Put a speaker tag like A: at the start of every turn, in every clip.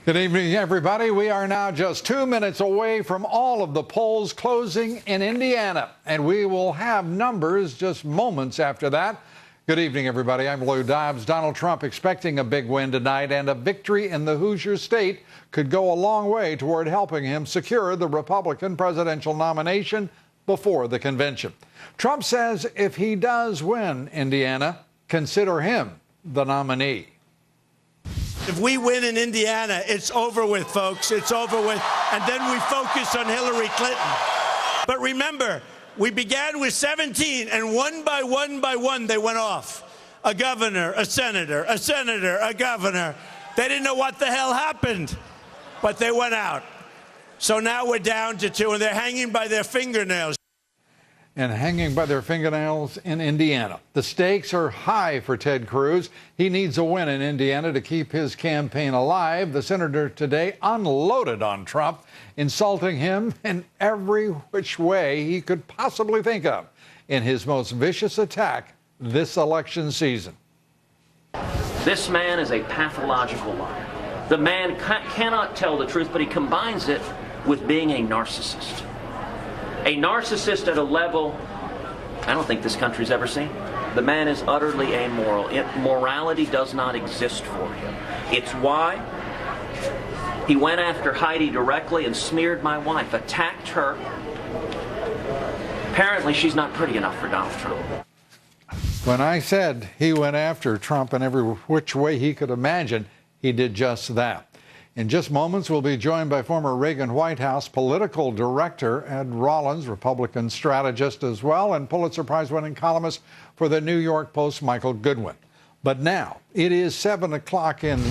A: Good evening, everybody. We are now just 2 minutes away from all of the polls closing in Indiana, and we will have numbers just moments after that. Good evening, everybody. I'm Lou Dobbs. Donald Trump expecting a big win tonight, and a victory in the Hoosier state could go a long way toward helping him secure the Republican presidential nomination before the convention. Trump says if he does win Indiana, consider him the nominee.
B: If we win in Indiana, it's over with, folks. It's over with. And then we focus on Hillary Clinton. But remember, we began with 17, and one by one, they went off. A governor, a senator, a governor. They didn't know what the hell happened, but they went out. So now we're down to 2, and they're hanging by their fingernails.
A: And hanging by their fingernails in Indiana. The stakes are high for Ted Cruz. He needs a win in Indiana to keep his campaign alive. The senator today unloaded on Trump, insulting him in every which way he could possibly think of in his most vicious attack this election season.
C: This man is a pathological liar. The man cannot tell the truth, but he combines it with being a narcissist. A narcissist at a level I don't think this country's ever seen. The man is utterly amoral. Morality does not exist for him. It's why he went after Heidi directly and smeared my wife, attacked her. Apparently, she's not pretty enough for Donald Trump.
A: When I said he went after Trump in every which way he could imagine, he did just that. In just moments, we'll be joined by former Reagan White House political director Ed Rollins, Republican strategist as well, and Pulitzer Prize-winning columnist for the New York Post, Michael Goodwin. But now, it is 7 o'clock in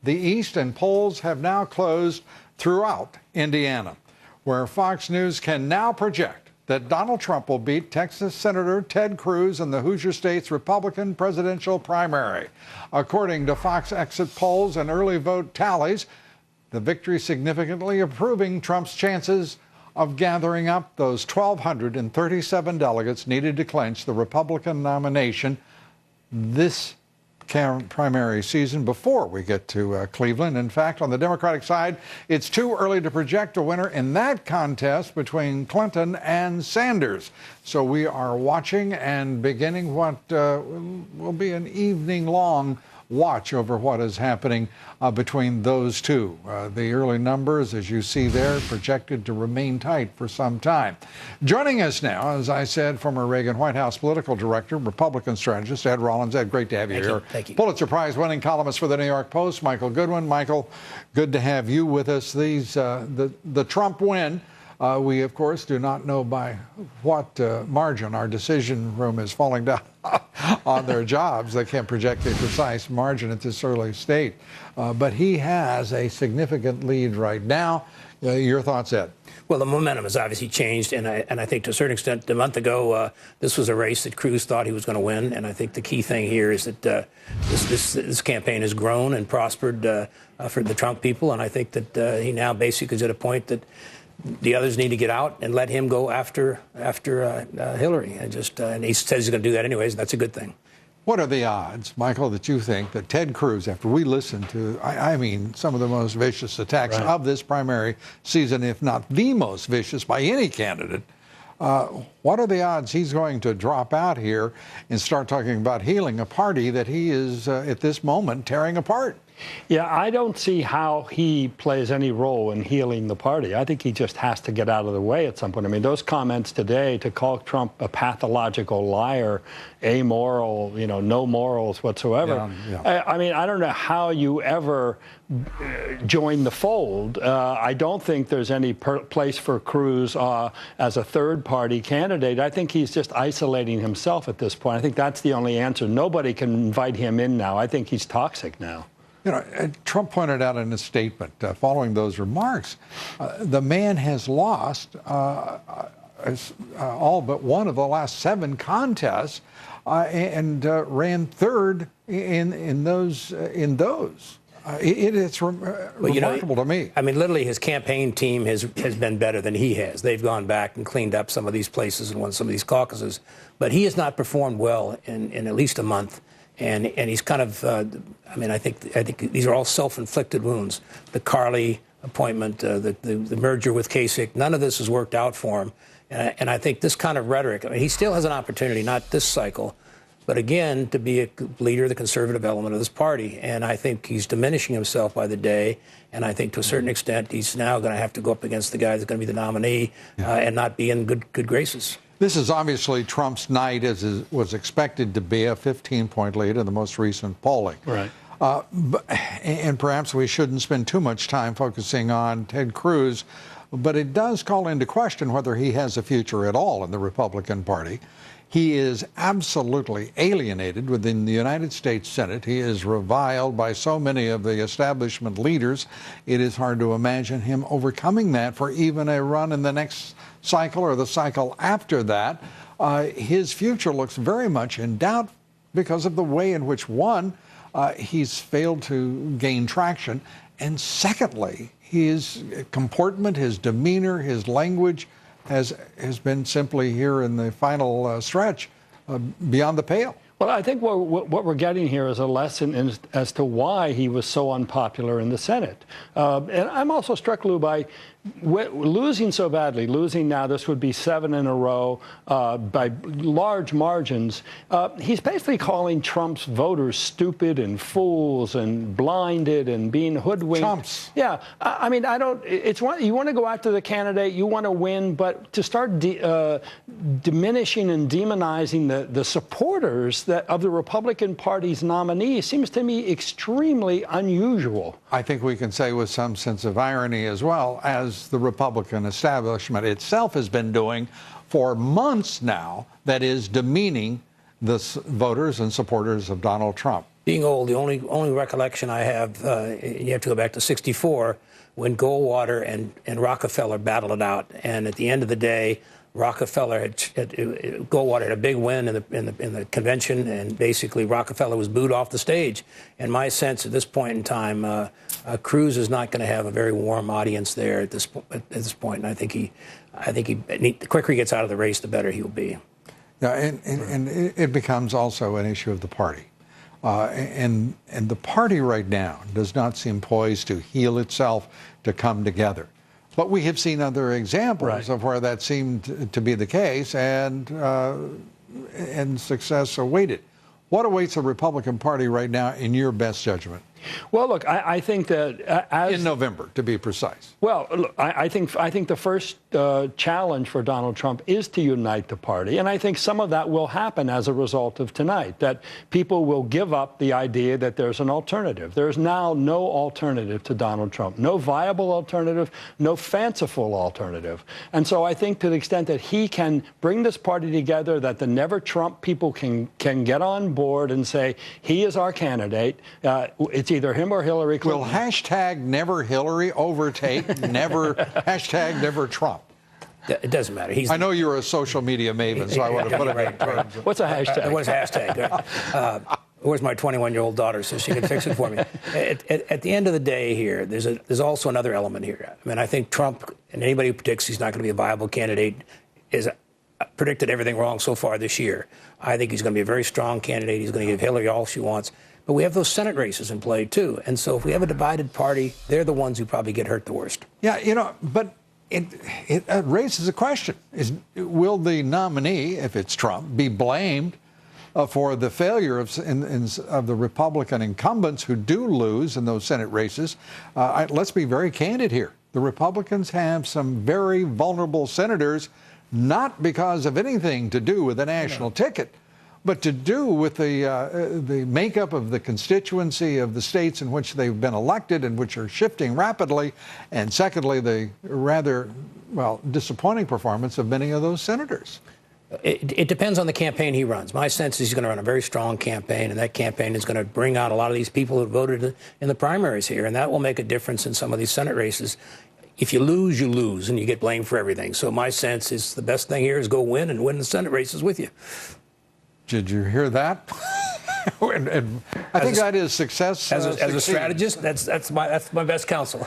A: the East, and polls have now closed throughout Indiana, where Fox News can now project that Donald Trump will beat Texas Senator Ted Cruz in the Hoosier State's Republican presidential primary. According to Fox exit polls and early vote tallies, the victory significantly improving Trump's chances of gathering up those 1,237 delegates needed to clinch the Republican nomination this primary season before we get to Cleveland. In fact, on the Democratic side, it's too early to project a winner in that contest between Clinton and Sanders. So we are watching and beginning what will be an evening-long watch over what is happening between those two. The early numbers, as you see there, projected to remain tight for some time. Joining us now, as I said, former Reagan White House political director, Republican strategist, Ed Rollins. Ed, great to have you here.
D: Thank you.
A: Pulitzer Prize-winning columnist for the New York Post, Michael Goodwin. Michael, good to have you with us. The Trump win, we, of course, do not know by what margin. Our decision room is falling down on their jobs. They can't project a precise margin at this early state. But he has a significant lead right now. Your thoughts, Ed?
D: Well, the momentum has obviously changed, and I think to a certain extent, a month ago, this was a race that Cruz thought he was going to win. And I think the key thing here is that this campaign has grown and prospered for the Trump people. And I think that he now basically is at a point that the others need to get out and let him go after Hillary. And he says he's going to do that anyways, and that's a good thing.
A: What are the odds, Michael, that you think that Ted Cruz, after we listened to, I mean, some of the most vicious attacks of this primary season, if not the most vicious by any candidate, what are the odds he's going to drop out here and start talking about healing a party that he is, at this moment, tearing apart?
E: Yeah, I don't see how he plays any role in healing the party. I think he just has to get out of the way at some point. I mean, those comments today to call Trump a pathological liar, amoral, no morals whatsoever. Yeah. I mean, I don't know how you ever join the fold. I don't think there's any place for Cruz as a third-party candidate. I think he's just isolating himself at this point. I think that's the only answer. Nobody can invite him in now. I think he's toxic now.
A: Trump pointed out in a statement following those remarks, the man has lost all but one of the last 7 contests and ran third in those. It's remarkable to me.
D: I mean, literally, his campaign team has been better than he has. They've gone back and cleaned up some of these places and won some of these caucuses. But he has not performed well in at least a month. And he's kind of I mean, I think these are all self-inflicted wounds. The Carly appointment, the merger with Kasich, none of this has worked out for him. And I think this kind of rhetoric, I mean, he still has an opportunity, not this cycle, but again, to be a leader of the conservative element of this party. And I think he's diminishing himself by the day. And I think to a certain extent, he's now going to have to go up against the guy that's going to be the nominee and not be in good graces.
A: This is obviously Trump's night, as was expected to be, a 15-point lead in the most recent polling.
E: Right.
A: And perhaps we shouldn't spend too much time focusing on Ted Cruz, but it does call into question whether he has a future at all in the Republican Party. He is absolutely alienated within the United States Senate. He is reviled by so many of the establishment leaders. It is hard to imagine him overcoming that for even a run in the next cycle or the cycle after that. His future looks very much in doubt because of the way in which, one, he's failed to gain traction, and secondly, his comportment, his demeanor, his language has been simply here in the final stretch beyond the pale.
E: Well, I think what we're getting here is a lesson as to why he was so unpopular in the Senate. And I'm also struck, Lou, by losing so badly, losing now, this would be 7 in a row by large margins. He's basically calling Trump's voters stupid and fools and blinded and being hoodwinked.
A: Trumps.
E: Yeah, I mean, it's you want to go after the candidate, you want to win, but to start diminishing and demonizing the supporters of the Republican Party's nominee seems to me extremely unusual.
A: I think we can say with some sense of irony as well, as the Republican establishment itself has been doing for months now, that is demeaning the voters and supporters of Donald Trump.
D: Being old, the only recollection I have, you have to go back to '64 when Goldwater and Rockefeller battled it out, and at the end of the day, Goldwater had a big win in the convention, and basically Rockefeller was booed off the stage. And my sense at this point in time, Cruz is not going to have a very warm audience there at this point. And I think the quicker he gets out of the race, the better he'll be.
A: Yeah, and it becomes also an issue of the party. And the party right now does not seem poised to heal itself, to come together. But we have seen other examples of where that seemed to be the case, and success awaited. What awaits the Republican Party right now, in your best judgment?
E: Well, look, I think that
A: in November, to be precise.
E: Well, look, I think the first challenge for Donald Trump is to unite the party, and I think some of that will happen as a result of tonight. That people will give up the idea that there's an alternative. There's now no alternative to Donald Trump, no viable alternative, no fanciful alternative. And so I think to the extent that he can bring this party together, that the Never Trump people can get on board and say he is our candidate. It's either him or Hillary Clinton.
A: Will hashtag Never Hillary overtake hashtag Never Trump?
D: It doesn't matter.
A: I know you're a social media maven, so I want to put it in terms.
E: What's a hashtag?
D: What's a hashtag? Where's my 21-year-old daughter so she can fix it for me? At the end of the day here, there's also another element here. I mean, I think Trump, and anybody who predicts he's not going to be a viable candidate, is predicted everything wrong so far this year. I think he's going to be a very strong candidate. He's going to give Hillary all she wants. But we have those Senate races in play, too. And so if we have a divided party, they're the ones who probably get hurt the worst.
A: Yeah, but it raises a question. Will the nominee, if it's Trump, be blamed for the failure of the Republican incumbents who do lose in those Senate races? Let's be very candid here. The Republicans have some very vulnerable senators, not because of anything to do with the national ticket, but to do with the makeup of the constituency of the states in which they've been elected and which are shifting rapidly, and secondly, the rather, disappointing performance of many of those senators.
D: It depends on the campaign he runs. My sense is he's going to run a very strong campaign, and that campaign is going to bring out a lot of these people who voted in the primaries here, and that will make a difference in some of these Senate races. If you lose, and you get blamed for everything. So my sense is the best thing here is go win and win the Senate races with you.
A: Did you hear that? And I think that is success.
D: As a strategist, that's my best counsel.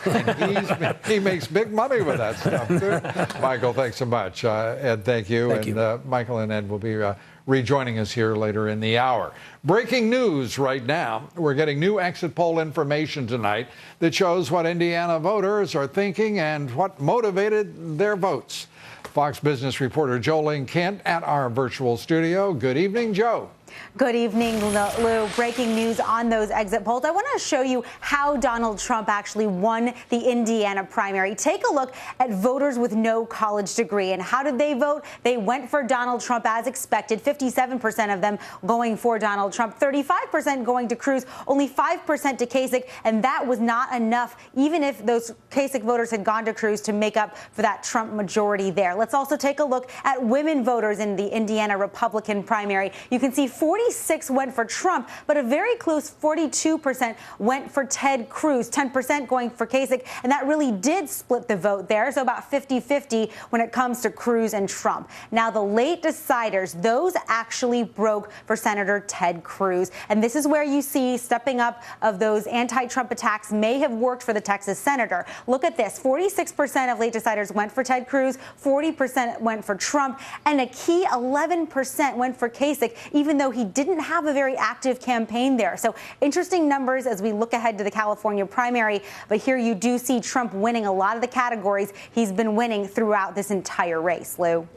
A: He makes big money with that stuff, too. Michael, thanks so much. Ed, thank you.
D: Thank you.
A: Michael and Ed will be rejoining us here later in the hour. Breaking news right now. We're getting new exit poll information tonight that shows what Indiana voters are thinking and what motivated their votes. Fox Business reporter Jolene Kent at our virtual studio. Good evening, Joe.
F: Good evening, Lou. Breaking news on those exit polls. I want to show you how Donald Trump actually won the Indiana primary. Take a look at voters with no college degree. And how did they vote? They went for Donald Trump as expected. 57% of them going for Donald Trump, 35% going to Cruz, only 5% to Kasich. And that was not enough, even if those Kasich voters had gone to Cruz, to make up for that Trump majority there. Let's also take a look at women voters in the Indiana Republican primary. You can see 46 went for Trump, but a very close 42% went for Ted Cruz, 10% going for Kasich, and that really did split the vote there, so about 50-50 when it comes to Cruz and Trump. Now, the late deciders, those actually broke for Senator Ted Cruz, and this is where you see stepping up of those anti-Trump attacks may have worked for the Texas senator. Look at this, 46% of late deciders went for Ted Cruz, 40% went for Trump, and a key 11% went for Kasich, even though he didn't have a very active campaign there. So interesting numbers as we look ahead to the California primary. But here you do see Trump winning a lot of the categories he's been winning throughout this entire race. Lou.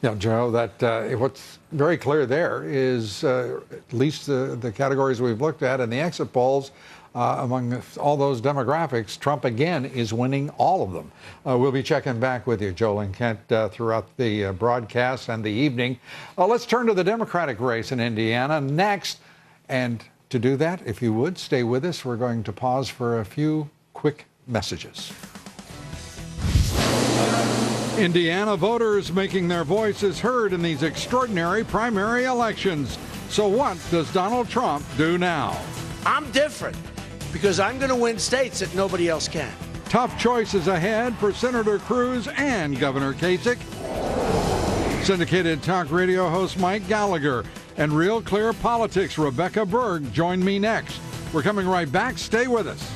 A: Now, Joe, that what's very clear there is at least the categories we've looked at in the exit polls. Among all those demographics, Trump again is winning all of them. We'll be checking back with you, Jolene Kent, throughout the broadcast and the evening. Let's turn to the Democratic race in Indiana next. And to do that, if you would, stay with us. We're going to pause for a few quick messages. Indiana voters making their voices heard in these extraordinary primary elections. So what does Donald Trump do now?
B: I'm different because I'm going to win states that nobody else can.
A: Tough choices ahead for Senator Cruz and Governor Kasich. Syndicated talk radio host Mike Gallagher and Real Clear Politics' Rebecca Berg join me next. We're coming right back. Stay with us.